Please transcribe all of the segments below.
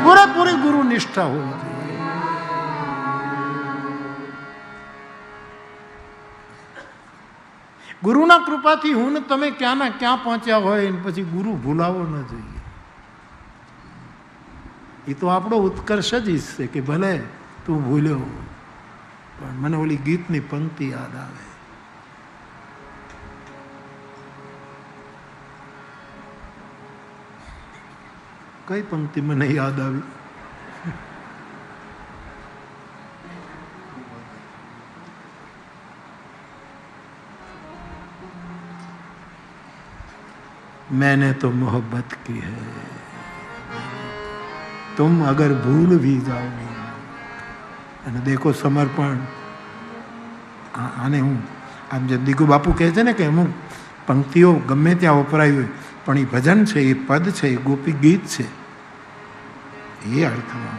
પૂરેપૂરી ગુરુ નિષ્ઠા હોવી જોઈએ. ગુરુના કૃપાથી હું ને તમે ક્યાંના ક્યાં પહોંચ્યા હોય પછી ગુરુ ભૂલાવો ન જોઈએ. એ તો આપણો ઉત્કર્ષ જ ઈચ્છે કે ભલે તું ભૂલ્યો, પણ મને ઓલી ગીતની પંક્તિ યાદ આવે. કઈ પંક્તિ મને યાદ આવી? मैंने तो मोहब्बत की है, तुम अगर भूल भी जाओ. અને દેખો સમર્પણ, આને હું આમ જે દીકુ બાપુ કહે છે ને કે અમુક પંક્તિઓ ગમે ત્યાં વપરાય હોય, પણ એ ભજન છે, એ પદ છે, એ ગોપી ગીત છે, એ અર્થમાં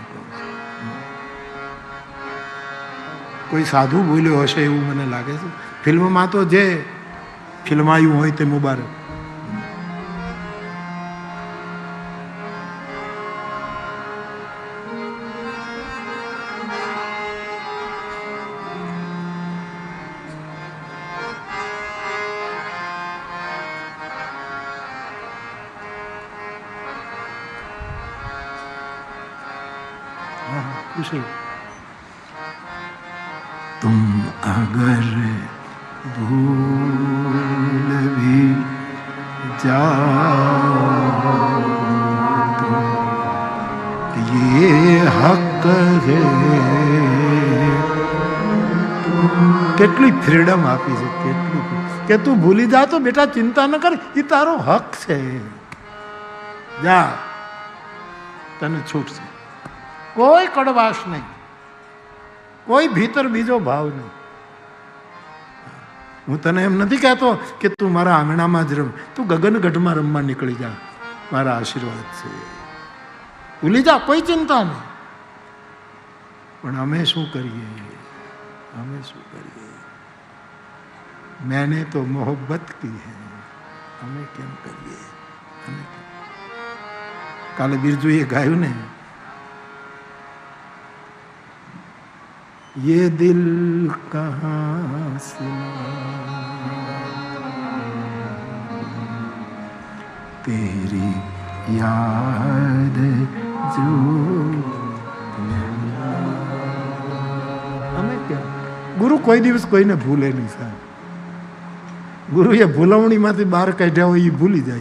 કોઈ સાધુ બોલ્યો હશે એવું મને લાગે છે. ફિલ્મમાં તો જે ફિલ્માયું હોય તે મુબારક. तुम अगर भूल भी जाओ तो ये हक है. કેટલી ફ્રીડમ આપી છે, કેટલી કે તું ભૂલી જા તો બેટા ચિંતા ન કર, એ તારો હક છે. જા, તને છૂટ છે. કોઈ કડવાશ નહીં, કોઈ ભીતર બીજો ભાવ નહીં. હું તને એમ નથી કહેતો કે તું મારા આંગણામાં જ રમ, તું ગગનગઢમાં રમવા નીકળી જા, મારા આશીર્વાદ છે. ભૂલી જા, કોઈ ચિંતા નહીં. પણ અમે શું કરીએ? અમે શું કરીએ? मैंने तो मोहब्बत की है, અમે કેમ કરીએ? અમે કાલે બિરજુએ ગાયું ને, ये दिल कहाँ से तेरी याद जो. અમે ક્યાં? ગુરુ કોઈ દિવસ કોઈને ભૂલે નહીં સાહેબ. ગુરુએ ભૂલવણીમાંથી બહાર કાઢ્યા હોય એ ભૂલી જાય.